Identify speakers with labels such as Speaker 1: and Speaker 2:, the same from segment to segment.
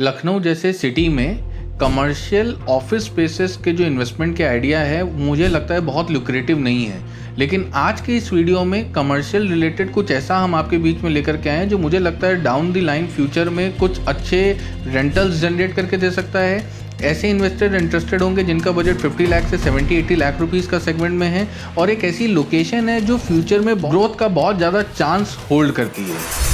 Speaker 1: लखनऊ जैसे सिटी में commercial office spaces के जो इन्वेस्टमेंट के आइडिया है मुझे लगता है बहुत लुक्रेटिव नहीं है। लेकिन आज के इस वीडियो में कमर्शियल रिलेटेड कुछ ऐसा हम आपके बीच में लेकर के आए हैं जो मुझे लगता है डाउन द लाइन फ्यूचर में कुछ अच्छे रेंटल्स जनरेट करके दे सकता है। ऐसे इन्वेस्टर इंटरेस्टेड होंगे जिनका बजट 50 लाख से 70-80 लाख रुपीस का सेगमेंट में है और एक ऐसी लोकेशन है जो फ्यूचर में ग्रोथ का बहुत ज़्यादा चांस होल्ड करती है।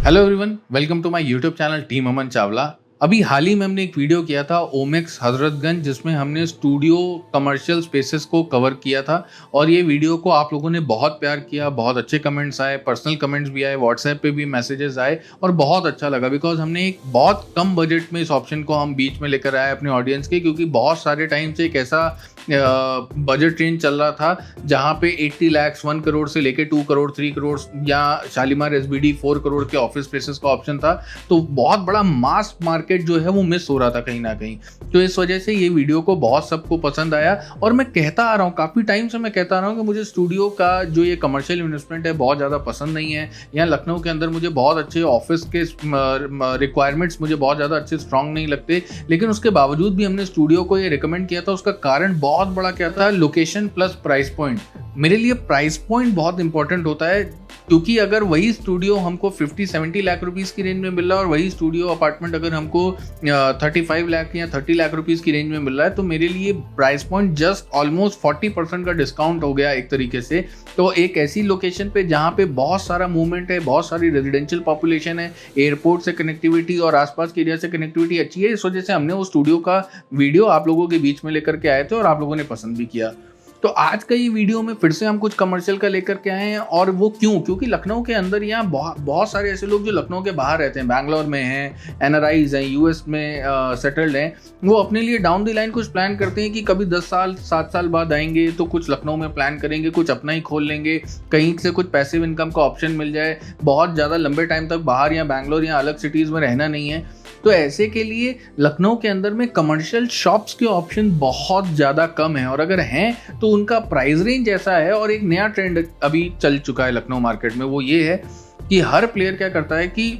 Speaker 1: Hello everyone, welcome to my YouTube channel team Aman Chawla. अभी हाल ही में हमने एक वीडियो किया था ओमेक्स हजरतगंज जिसमें हमने स्टूडियो कमर्शियल स्पेसेस को कवर किया था और ये वीडियो को आप लोगों ने बहुत प्यार किया, बहुत अच्छे कमेंट्स आए, पर्सनल कमेंट्स भी आए, व्हाट्सएप पे भी मैसेजेस आए और बहुत अच्छा लगा बिकॉज हमने एक बहुत कम बजट में इस ऑप्शन को हम बीच में लेकर आए अपने ऑडियंस के, क्योंकि बहुत सारे टाइम से एक ऐसा बजट रेंज चल रहा था जहाँ पे 80 लाख 1 करोड़ से लेके 2 करोड़ 3 करोड़ या शालीमार एसबीडी 4 करोड़ के ऑफिस स्पेसेस का ऑप्शन था। तो बहुत बड़ा मास मार्केट जो है वो मिस हो रहा था कहीं ना कहीं। तो इस वजह से ये वीडियो को बहुत सबको पसंद आया और मैं कहता आ रहा हूँ, काफ़ी टाइम से मैं कहता आ रहा हूँ कि मुझे स्टूडियो का जो ये कमर्शियल इन्वेस्टमेंट है बहुत ज़्यादा पसंद नहीं है। यहाँ लखनऊ के अंदर मुझे बहुत अच्छे ऑफिस के रिक्वायरमेंट्स मुझे बहुत ज़्यादा अच्छे स्ट्रांग नहीं लगते, लेकिन उसके बावजूद भी हमने स्टूडियो को ये रिकमेंड किया था। उसका कारण बहुत बड़ा क्या था, लोकेशन प्लस प्राइस पॉइंट। मेरे लिए प्राइस पॉइंट बहुत इंपॉर्टेंट होता है, क्योंकि अगर वही स्टूडियो हमको 50-70 लाख रुपीस की रेंज में मिल रहा है और वही स्टूडियो अपार्टमेंट अगर हमको 35 लाख या 30 लाख रुपीस की रेंज में मिल रहा है तो मेरे लिए प्राइस पॉइंट जस्ट ऑलमोस्ट 40% का डिस्काउंट हो गया एक तरीके से। तो एक ऐसी लोकेशन पे जहाँ पे बहुत सारा मूवमेंट है, बहुत सारी रेजिडेंशियल पॉपुलेशन है, एयरपोर्ट से कनेक्टिविटी और आसपास के एरिया से कनेक्टिविटी अच्छी है, इस वजह से हमने वो स्टूडियो का वीडियो आप लोगों के बीच में लेकर के आए थे और आप लोगों ने पसंद भी किया। तो आज का ये वीडियो में फिर से हम कुछ कमर्शियल का लेकर के आए हैं। और वो क्यों? क्योंकि लखनऊ के अंदर यहाँ बहुत सारे ऐसे लोग जो लखनऊ के बाहर रहते हैं, बैंगलोर में हैं, एनआरआईज हैं, यूएस में सेटल्ड हैं, वो अपने लिए डाउन द लाइन कुछ प्लान करते हैं कि कभी 10 साल 7 साल बाद आएंगे तो कुछ लखनऊ में प्लान करेंगे, कुछ अपना ही खोल लेंगे, कहीं से कुछ पैसिव इनकम का ऑप्शन मिल जाए, बहुत ज़्यादा लंबे टाइम तक बाहर या बैंगलोर या अलग सिटीज़ में रहना नहीं है। तो ऐसे के लिए लखनऊ के अंदर में कमर्शियल शॉप्स के ऑप्शन बहुत ज़्यादा कम है और अगर हैं तो उनका प्राइस रेंज ऐसा है। और एक नया ट्रेंड अभी चल चुका है लखनऊ मार्केट में, वो ये है कि हर प्लेयर क्या करता है कि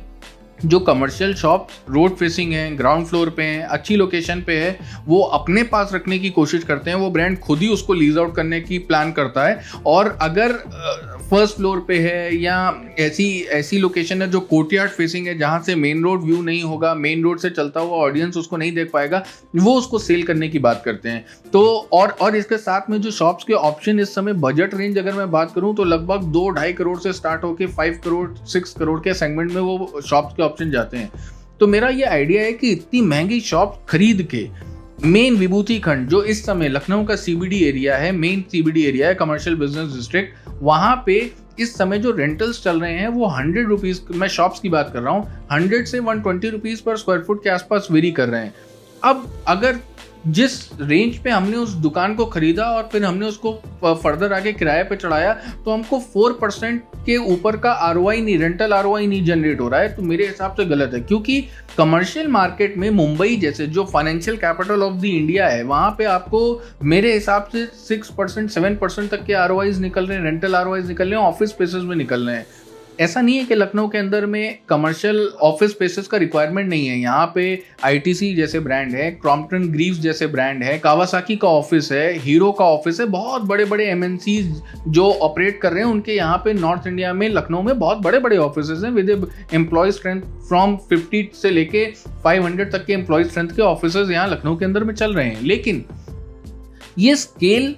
Speaker 1: जो कमर्शियल शॉप रोड फेसिंग है, ग्राउंड फ्लोर पे हैं, अच्छी लोकेशन पे है, वो अपने पास रखने की कोशिश करते हैं। वो ब्रांड खुद ही उसको लीज आउट करने की प्लान करता है और अगर फर्स्ट फ्लोर पे है या ऐसी लोकेशन है जो कोर्टयार्ड फेसिंग है जहाँ से मेन रोड व्यू नहीं होगा, मेन रोड से चलता हुआ ऑडियंस उसको नहीं देख पाएगा, वो उसको सेल करने की बात करते हैं। तो और इसके साथ में जो शॉप्स के ऑप्शन इस समय बजट रेंज अगर मैं बात करूँ तो लगभग 2-2.5 करोड़ से स्टार्ट होकर 5 करोड़ 6 करोड़ के सेगमेंट में वो शॉप्स के ऑप्शन जाते हैं। तो मेरा ये आइडिया है कि इतनी महंगी शॉप खरीद के मेन विभूति खंड जो इस समय लखनऊ का सीबीडी एरिया है, मेन सीबीडी एरिया है, कमर्शियल बिजनेस डिस्ट्रिक्ट, वहां पे इस समय जो रेंटल्स चल रहे हैं वो 100 रुपीज, मैं शॉप्स की बात कर रहा हूँ, 100 से 120 रुपीज पर स्क्वायर फुट के आसपास वेरी कर रहे हैं। अब अगर जिस रेंज पे हमने उस दुकान को खरीदा और फिर हमने उसको फर्दर आगे किराए पे चढ़ाया तो हमको 4% के ऊपर का आरओआई नहीं, रेंटल आरओआई नहीं जनरेट हो रहा है। तो मेरे हिसाब से गलत है, क्योंकि कमर्शियल मार्केट में मुंबई जैसे जो financial capital of the India है वहाँ पे आपको मेरे हिसाब से 6% 7% तक के आरओआईज निकल रहे हैं, रेंटल आरओआईज निकल रहे हैं, ऑफिस स्पेसेस में निकल रहे हैं। ऐसा नहीं है कि लखनऊ के अंदर में कमर्शियल ऑफिस स्पेसेस का रिक्वायरमेंट नहीं है। यहाँ पे आईटीसी जैसे ब्रांड है, क्रॉम्पटन ग्रीव्स जैसे ब्रांड है, कावासाकी का ऑफिस है, हीरो का ऑफिस है, बहुत बड़े बड़े एमएनसीज जो ऑपरेट कर रहे हैं उनके यहाँ पे नॉर्थ इंडिया में लखनऊ में बहुत बड़े बड़े ऑफिस हैं विद एम्प्लॉय स्ट्रेंथ फ्रॉम 50 से लेके 500 तक के एम्प्लॉय स्ट्रेंथ के ऑफिस यहाँ लखनऊ के अंदर में चल रहे हैं। लेकिन ये स्केल,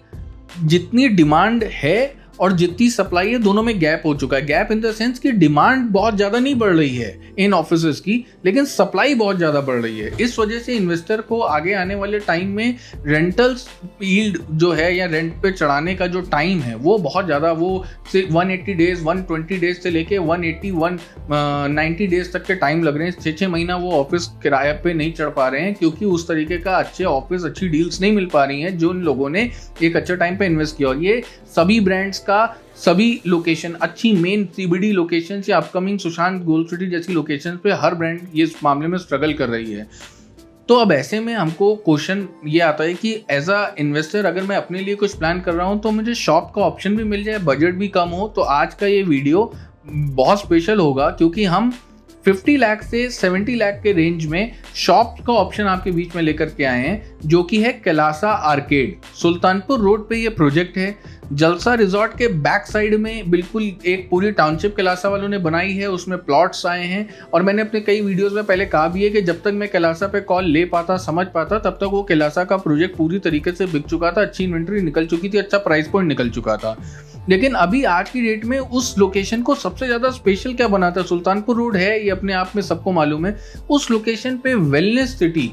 Speaker 1: जितनी डिमांड है और जितनी सप्लाई है, दोनों में गैप हो चुका है। गैप इन द सेंस कि डिमांड बहुत ज़्यादा नहीं बढ़ रही है इन ऑफिसेज की, लेकिन सप्लाई बहुत ज़्यादा बढ़ रही है। इस वजह से इन्वेस्टर को आगे आने वाले टाइम में रेंटल्स यील्ड जो है या रेंट पे चढ़ाने का जो टाइम है वो बहुत ज़्यादा, वो 180 डेज 120 डेज से लेके 180-190 डेज तक के टाइम लग रहे हैं। 6-6 महीना वो ऑफिस किराए पे नहीं चढ़ पा रहे हैं क्योंकि उस तरीके का अच्छे ऑफिस, अच्छी डील्स नहीं मिल पा रही हैं जो उन लोगों ने एक अच्छे टाइम पे इन्वेस्ट किया। और ये सभी ब्रांड्स का, सभी लोकेशन, अच्छी मेन सीबीडी लोकेशन या अपकमिंग सुशांत गोल्ड सिटी जैसी लोकेशन पे हर ब्रांड ये इस मामले में स्ट्रगल कर रही है। तो अब ऐसे में हमको क्वेश्चन ये आता है कि एज अ इन्वेस्टर अगर मैं अपने लिए कुछ प्लान कर रहा हूँ तो मुझे शॉप का ऑप्शन भी मिल जाए, बजट भी कम हो, तो आज का ये वीडियो बहुत स्पेशल होगा क्योंकि हम 50 लाख से 70 लाख के रेंज में शॉप का ऑप्शन आपके बीच में लेकर के आए हैं, जो कि है कैलासा आर्केड। सुल्तानपुर रोड पे ये प्रोजेक्ट है। जलसा रिजॉर्ट के बैक साइड में बिल्कुल एक पूरी टाउनशिप कैलासा वालों ने बनाई है, उसमें प्लॉट्स आए हैं। और मैंने अपने कई वीडियोस में पहले कहा भी है कि जब तक मैं कैलासा पे कॉल ले पाता, समझ पाता, तब तक वो कैलासा का प्रोजेक्ट पूरी तरीके से बिक चुका था, अच्छी इन्वेंट्री निकल चुकी थी, अच्छा प्राइस पॉइंट निकल चुका था। लेकिन अभी आज की डेट में उस लोकेशन को सबसे ज्यादा स्पेशल क्या बनाता है? सुल्तानपुर रोड है, ये अपने आप में सबको मालूम है। उस लोकेशन पे वेलनेस सिटी,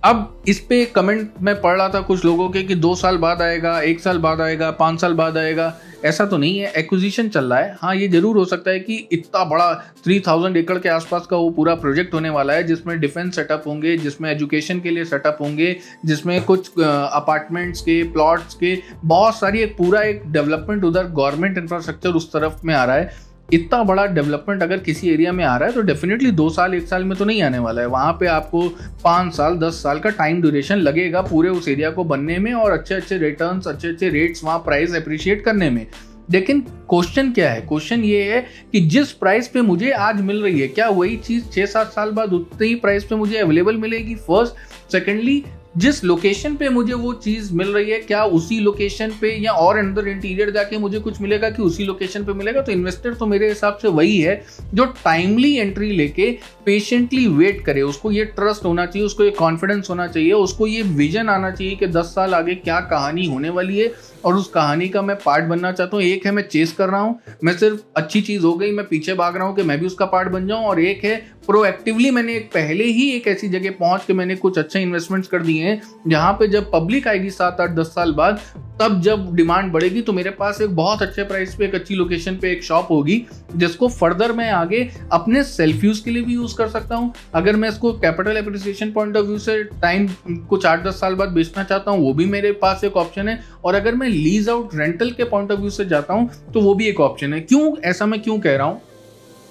Speaker 1: अब इस पे कमेंट मैं पढ़ रहा था कुछ लोगों के कि 2 साल बाद आएगा, 1 साल बाद आएगा, 5 साल बाद आएगा। ऐसा तो नहीं है, एक्विजिशन चल रहा है। हाँ, ये जरूर हो सकता है कि इतना बड़ा 3000 एकड़ के आसपास का वो पूरा प्रोजेक्ट होने वाला है, जिसमें डिफेंस सेटअप होंगे, जिसमें एजुकेशन के लिए सेटअप होंगे, जिसमें कुछ अपार्टमेंट्स के, प्लॉट्स के, बहुत सारी एक पूरा एक डेवलपमेंट, उधर गवर्नमेंट इंफ्रास्ट्रक्चर उस तरफ में आ रहा है। इतना बड़ा डेवलपमेंट अगर किसी एरिया में आ रहा है तो डेफिनेटली 2 साल 1 साल में तो नहीं आने वाला है। वहाँ पे आपको 5 साल 10 साल का टाइम ड्यूरेशन लगेगा पूरे उस एरिया को बनने में और अच्छे अच्छे रिटर्न्स, अच्छे अच्छे रेट्स, वहाँ प्राइस अप्रिशिएट करने में। लेकिन क्वेश्चन क्या है? क्वेश्चन ये है कि जिस प्राइस पे मुझे आज मिल रही है, क्या वही चीज़ 6-7 साल बाद उतनी ही प्राइस पे मुझे अवेलेबल मिलेगी? फर्स्ट। सेकेंडली, जिस लोकेशन पे मुझे वो चीज मिल रही है, क्या उसी लोकेशन पे या और अंदर इंटीरियर जाके मुझे कुछ मिलेगा कि उसी लोकेशन पे मिलेगा? तो इन्वेस्टर तो मेरे हिसाब से वही है जो टाइमली एंट्री लेके पेशेंटली वेट करे। उसको ये ट्रस्ट होना चाहिए, उसको ये कॉन्फिडेंस होना चाहिए, उसको ये विजन आना चाहिए कि 10 साल आगे क्या कहानी होने वाली है और उस कहानी का मैं पार्ट बनना चाहता हूँ। एक है मैं चेस कर रहा हूँ, मैं सिर्फ अच्छी चीज हो गई मैं पीछे भाग रहा हूँ कि मैं भी उसका पार्ट बन जाऊँ, और एक है प्रोएक्टिवली मैंने एक पहले ही एक ऐसी जगह पहुंच के मैंने कुछ अच्छे इन्वेस्टमेंट्स कर दिए हैं जहां पे जब पब्लिक आएगी 7-8-10 साल बाद, तब जब डिमांड बढ़ेगी तो मेरे पास एक बहुत अच्छे प्राइस पे एक अच्छी लोकेशन पे एक शॉप होगी जिसको फर्दर मैं आगे अपने सेल्फ यूज के लिए भी यूज कर सकता हूं। अगर मैं इसको capital appreciation point of view से टाइम कुछ 8-10 साल बाद बेचना चाहता हूं, वो भी मेरे पास एक ऑप्शन है। और अगर मैं लीज आउट रेंटल के पॉइंट ऑफ व्यू से जाता हूं तो वो भी एक ऑप्शन है। क्यों ऐसा मैं क्यों कह रहा हूं?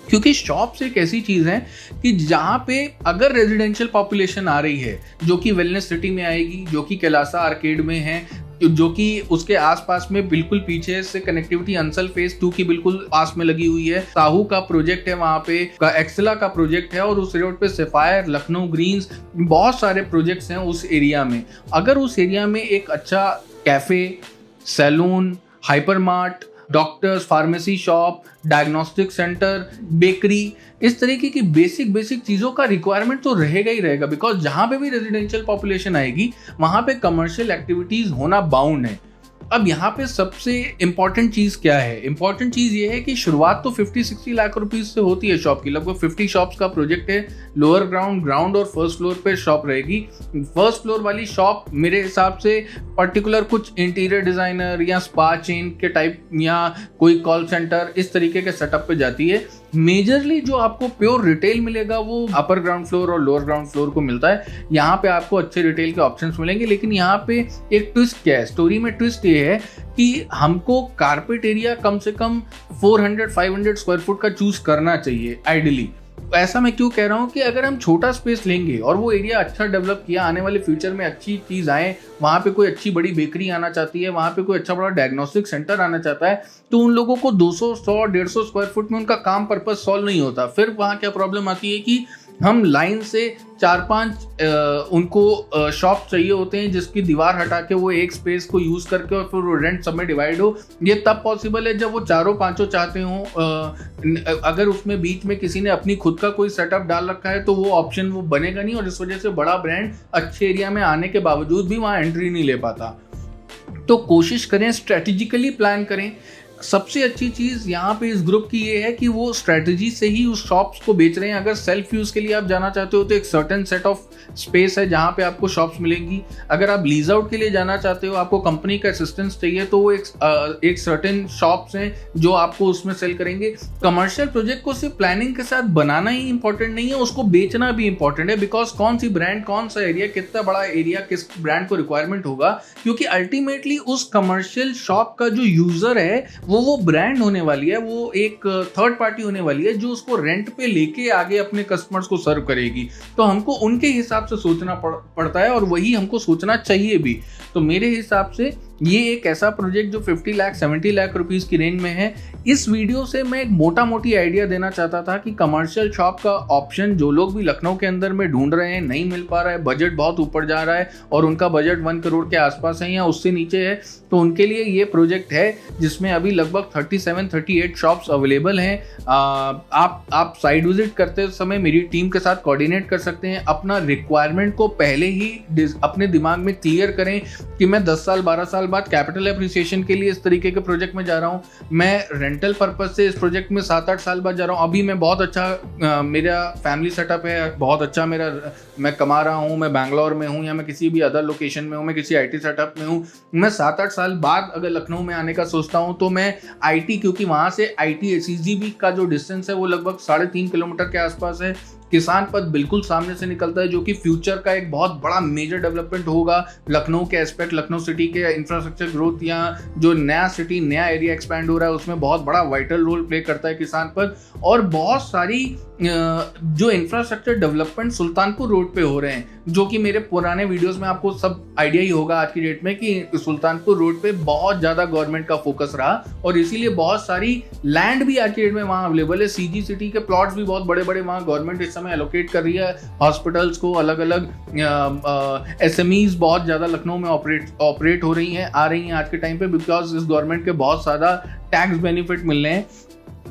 Speaker 1: क्योंकि शॉप्स एक ऐसी चीज है कि जहां पे अगर रेजिडेंशियल पॉपुलेशन आ रही है जो कि वेलनेस सिटी में आएगी, जो कि कैलासा आर्केड में है, जो कि उसके आसपास में बिल्कुल पीछे से कनेक्टिविटी अंसल फेज 2 की बिल्कुल पास में लगी हुई है, साहू का प्रोजेक्ट है वहां पे, एक्सेला का प्रोजेक्ट है, और उस रोड पे सफायर, लखनऊ ग्रीन्स, बहुत सारे प्रोजेक्ट्स हैं उस एरिया में। अगर उस एरिया में एक अच्छा cafe, salon, hypermart, doctors, pharmacy shop, diagnostic centre, bakery, इस तरीके की बेसिक चीजों का रिक्वायरमेंट तो रहेगा ही रहेगा, बिकॉज जहां पे भी रेजिडेंशियल पॉपुलेशन आएगी वहां पे कमर्शियल एक्टिविटीज होना बाउंड है। अब यहाँ पे सबसे इंपॉर्टेंट चीज क्या है? इंपॉर्टेंट चीज ये है कि शुरुआत तो 50-60 लाख रुपीज से होती है शॉप की। लगभग 50 शॉप्स का प्रोजेक्ट है। लोअर ग्राउंड, ग्राउंड और फर्स्ट फ्लोर पे शॉप रहेगी। फर्स्ट फ्लोर वाली शॉप मेरे हिसाब से पर्टिकुलर कुछ इंटीरियर डिजाइनर या स्पा चेन के टाइप या कोई कॉल सेंटर इस तरीके के सेटअप पे जाती है। मेजरली जो आपको प्योर रिटेल मिलेगा वो अपर ग्राउंड फ्लोर और लोअर ग्राउंड फ्लोर को मिलता है। यहाँ पे आपको अच्छे रिटेल के ऑप्शंस मिलेंगे। लेकिन यहाँ पे एक ट्विस्ट क्या है? स्टोरी में ट्विस्ट ये है कि हमको कारपेट एरिया कम से कम 400-500 स्क्वायर फुट का चूज करना चाहिए आइडियली। ऐसा मैं क्यों कह रहा हूँ कि अगर हम छोटा स्पेस लेंगे और वो एरिया अच्छा डेवलप किया, आने वाले फ्यूचर में अच्छी चीज आए, वहां पे कोई अच्छी बड़ी बेकरी आना चाहती है, वहां पे कोई अच्छा बड़ा डायग्नोस्टिक सेंटर आना चाहता है, तो उन लोगों को 200, 100, 150 स्क्वायर फुट में उनका काम पर्पज सॉल्व नहीं होता। फिर वहाँ क्या प्रॉब्लम आती है कि हम लाइन से 4-5 उनको शॉप चाहिए होते हैं जिसकी दीवार हटा के वो एक स्पेस को यूज करके और फिर वो रेंट सब में डिवाइड हो। ये तब पॉसिबल है जब वो 4-5 चाहते हो। अगर उसमें बीच में किसी ने अपनी खुद का कोई सेटअप डाल रखा है तो वो ऑप्शन वो बनेगा नहीं, और इस वजह से बड़ा ब्रांड अच्छे एरिया में आने के बावजूद भी वहाँ एंट्री नहीं ले पाता। तो कोशिश करें, स्ट्रेटेजिकली प्लान करें। सबसे अच्छी चीज यहाँ पे इस ग्रुप की ये है कि वो स्ट्रेटजी से ही उस शॉप्स को बेच रहे हैं। अगर सेल्फ यूज के लिए आप जाना चाहते हो तो एक सर्टेन सेट ऑफ स्पेस है जहाँ पे आपको शॉप्स मिलेंगी। अगर आप लीज आउट के लिए जाना चाहते हो, आपको कंपनी का असिस्टेंस चाहिए, तो वो एक सर्टेन शॉप्स हैं जो आपको उसमें सेल करेंगे। कमर्शियल प्रोजेक्ट को सिर्फ प्लानिंग के साथ बनाना ही इंपॉर्टेंट नहीं है, उसको बेचना भी इंपॉर्टेंट है। बिकॉज कौन सी ब्रांड, कौन सा एरिया, कितना बड़ा एरिया किस ब्रांड को रिक्वायरमेंट होगा, क्योंकि अल्टीमेटली उस कमर्शियल शॉप का जो यूजर है वो ब्रांड होने वाली है, वो एक थर्ड पार्टी होने वाली है जो उसको रेंट पे लेके आगे अपने कस्टमर्स को सर्व करेगी। तो हमको उनके हिसाब से सोचना पड़ता है और वही हमको सोचना चाहिए भी। तो मेरे हिसाब से ये एक ऐसा प्रोजेक्ट जो 50 लाख 70 लाख रुपीस की रेंज में है। इस वीडियो से मैं एक मोटा मोटी आइडिया देना चाहता था कि कमर्शियल शॉप का ऑप्शन जो लोग भी लखनऊ के अंदर में ढूंढ रहे हैं, नहीं मिल पा रहा है, बजट बहुत ऊपर जा रहा है और उनका बजट 1 करोड़ के आसपास है या उससे नीचे है, तो उनके लिए ये प्रोजेक्ट है जिसमें अभी लगभग 37-38 शॉप्स अवेलेबल हैं। आप साइट विजिट करते समय मेरी टीम के साथ कोऑर्डिनेट कर सकते हैं। अपना रिक्वायरमेंट को पहले ही अपने दिमाग में क्लियर करें कि मैं 10 साल 12 साल बाद कैपिटल एप्रिसिएशन के लिए इस तरीके के प्रोजेक्ट में जा रहा हूँ, मैं रेंटल पर्पज से इस प्रोजेक्ट में 7-8 साल बाद जा रहा हूँ। अभी मैं बहुत अच्छा मेरा फैमिली सेटअप है, बहुत अच्छा मैं कमा रहा हूँ, मैं बैंगलोर में हूँ या मैं किसी भी अदर लोकेशन में हूँ, मैं किसी IT सेटअप में हूँ। मैं 7-8 साल बाद अगर लखनऊ में आने का सोचता हूँ तो मैं IT, क्योंकि वहाँ से IT SEZB का जो डिस्टेंस है वो लगभग 3.5 किलोमीटर के आसपास है। किसान पथ बिल्कुल सामने से निकलता है जो कि फ्यूचर का एक बहुत बड़ा मेजर डेवलपमेंट होगा लखनऊ के एस्पेक्ट, लखनऊ सिटी के इंफ्रास्ट्रक्चर ग्रोथ या जो नया सिटी नया एरिया एक्सपैंड हो रहा है उसमें बहुत बड़ा वाइटल रोल प्ले करता है किसान पथ। और बहुत सारी जो इंफ्रास्ट्रक्चर डेवलपमेंट सुल्तानपुर रोड पे हो रहे हैं, जो कि मेरे पुराने वीडियोस में आपको सब आइडिया ही होगा आज की डेट में कि सुल्तानपुर रोड पे बहुत ज़्यादा गवर्नमेंट का फोकस रहा और इसीलिए बहुत सारी लैंड भी आज की डेट में वहाँ अवेलेबल है। CG सिटी के प्लॉट्स भी बहुत बड़े बड़े वहाँ गवर्नमेंट इस समय एलोकेट कर रही है। हॉस्पिटल्स को अलग अलग SMEs बहुत ज़्यादा लखनऊ में ऑपरेट हो रही हैं, आ रही हैं आज के टाइम पे, बिकॉज इस गवर्नमेंट के बहुत ज़्यादा टैक्स बेनिफिट मिल रहे हैं।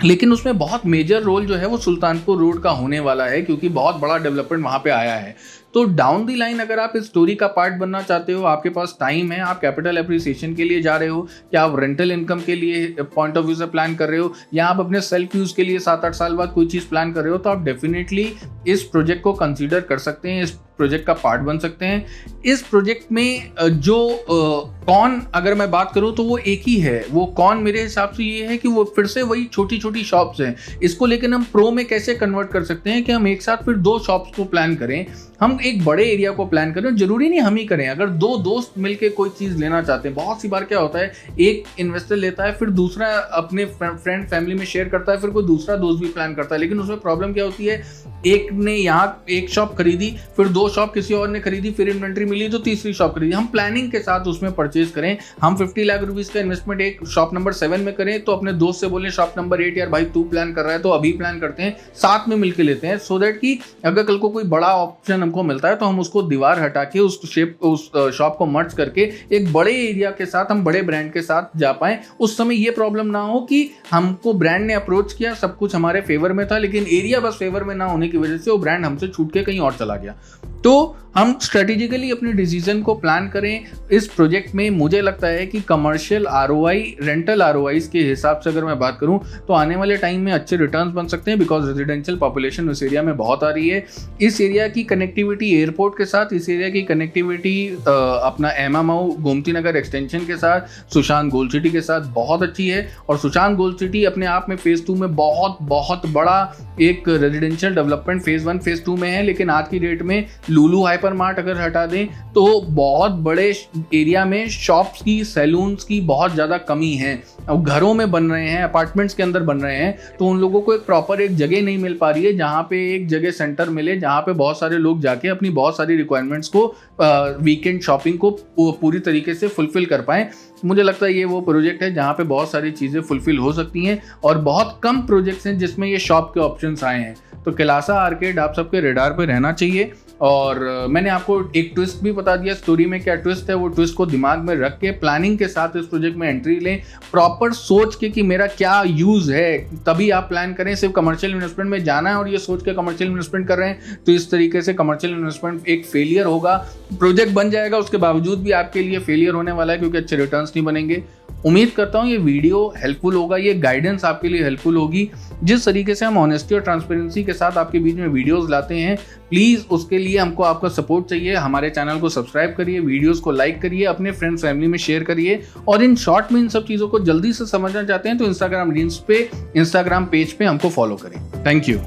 Speaker 1: लेकिन उसमें बहुत मेजर रोल जो है वो सुल्तानपुर रोड का होने वाला है क्योंकि बहुत बड़ा डेवलपमेंट वहाँ पे आया है। तो डाउन दी लाइन अगर आप इस स्टोरी का पार्ट बनना चाहते हो, आपके पास टाइम है, आप कैपिटल एप्रिसिएशन के लिए जा रहे हो, क्या आप रेंटल इनकम के लिए पॉइंट ऑफ व्यू से प्लान कर रहे हो या आप अपने सेल्फ यूज के लिए 7-8 साल बाद कोई चीज़ प्लान कर रहे हो, तो आप डेफिनेटली इस प्रोजेक्ट को कंसीडर कर सकते हैं, इस प्रोजेक्ट का पार्ट बन सकते हैं। इस प्रोजेक्ट में जो कौन अगर मैं बात करूं तो वो एक ही है। वो कौन मेरे हिसाब से ये है कि वो फिर से वही छोटी छोटी शॉप्स हैं। इसको लेकिन हम प्रो में कैसे कन्वर्ट कर सकते हैं कि हम एक साथ फिर 2 शॉप्स को प्लान करें, हम एक बड़े एरिया को प्लान करें। जरूरी नहीं हम ही करें, अगर 2 दोस्त मिलकर कोई चीज़ लेना चाहते हैं, बहुत सी बार क्या होता है एक इन्वेस्टर लेता है फिर दूसरा अपने फ्रेंड फैमिली में शेयर करता है, फिर कोई दूसरा दोस्त भी प्लान करता है, लेकिन उसमें प्रॉब्लम क्या होती है, एक ने यहाँ एक शॉप खरीदी, फिर 2 शॉप किसी और ने खरीदी, फिर इन्वेंट्री मिली तो तीसरी शॉप खरीदी। हम प्लानिंग के साथ उसमें परचेज करें। हम 50 लाख रुपीस का इन्वेस्टमेंट एक शॉप नंबर 7 में करें तो अपने दोस्त से बोले शॉप नंबर 8 यार भाई तू प्लान कर रहा है तो अभी प्लान करते हैं, साथ में मिलकर लेते हैं, सो दैट कि अगर कल को कोई बड़ा ऑप्शन हमको मिलता है तो हम उसको दीवार हटा के उस शॉप को मर्ज करके एक बड़े एरिया के साथ हम बड़े ब्रांड के साथ जा पाए। उस समय ये प्रॉब्लम ना हो कि हमको ब्रांड ने अप्रोच किया, सब कुछ हमारे फेवर में था, लेकिन एरिया बस फेवर में ना होने की वजह से वो ब्रांड हमसे छूट के कहीं और चला गया। तो हम स्ट्रेटेजिकली अपने डिसीजन को प्लान करें। इस प्रोजेक्ट में मुझे लगता है कि कमर्शियल ROI, रेंटल ROI के हिसाब से अगर मैं बात करूं तो आने वाले टाइम में अच्छे रिटर्न्स बन सकते हैं, बिकॉज रेजिडेंशियल पॉपुलेशन उस एरिया में बहुत आ रही है। इस एरिया की कनेक्टिविटी एयरपोर्ट के साथ, इस एरिया की कनेक्टिविटी अपना MMO गोमती नगर एक्सटेंशन के साथ, सुशांत गोल्ड सिटी के साथ बहुत अच्छी है। और सुशांत गोल्ड सिटी अपने आप में फेज 2 में बहुत बड़ा एक रेजिडेंशियल डेवलपमेंट फेज 1 फेज 2 में है, लेकिन आज की डेट में लुलु हाइपर मार्ट अगर हटा दें तो बहुत बड़े एरिया में शॉप्स की, सैलून्स की बहुत ज़्यादा कमी है। अब घरों में बन रहे हैं, अपार्टमेंट्स के अंदर बन रहे हैं, तो उन लोगों को एक प्रॉपर एक जगह नहीं मिल पा रही है जहाँ पे एक जगह सेंटर मिले जहाँ पे बहुत सारे लोग जाके अपनी बहुत सारी रिक्वायरमेंट्स को, वीकेंड शॉपिंग को पूरी तरीके से फुलफिल कर पाएँ। मुझे लगता है ये वो प्रोजेक्ट है जहाँ पे बहुत सारी चीज़ें फुलफिल हो सकती हैं और बहुत कम प्रोजेक्ट्स हैं जिसमें ये शॉप के ऑप्शंस आए हैं। तो कैलासा आर्केड आप सबके रेडार पे रहना चाहिए। और मैंने आपको एक ट्विस्ट भी बता दिया, स्टोरी में क्या ट्विस्ट है, वो ट्विस्ट को दिमाग में रख के प्लानिंग के साथ इस प्रोजेक्ट में एंट्री लें, प्रॉपर सोच के कि मेरा क्या यूज़ है, तभी आप प्लान करें। सिर्फ कमर्शियल इन्वेस्टमेंट में जाना है और ये सोच के कमर्शियल इन्वेस्टमेंट कर रहे हैं तो इस तरीके से कमर्शियल इन्वेस्टमेंट एक फेलियर होगा। प्रोजेक्ट बन जाएगा, उसके बावजूद भी आपके लिए फेलियर होने वाला है क्योंकि अच्छे रिटर्न्स नहीं बनेंगे। उम्मीद करता हूँ ये वीडियो हेल्पफुल होगा, ये गाइडेंस आपके लिए हेल्पफुल होगी। जिस तरीके से हम ऑनेस्टी और ट्रांसपेरेंसी के साथ आपके बीच में वीडियोस लाते हैं, प्लीज़ उसके लिए हमको आपका सपोर्ट चाहिए। हमारे चैनल को सब्सक्राइब करिए, वीडियोस को लाइक करिए, अपने फ्रेंड्स फैमिली में शेयर करिए। और इन शॉर्ट में इन सब चीज़ों को जल्दी से समझना चाहते हैं तो इंस्टाग्राम रील्स पे, इंस्टाग्राम पेज पे हमको फॉलो करें। Thank you.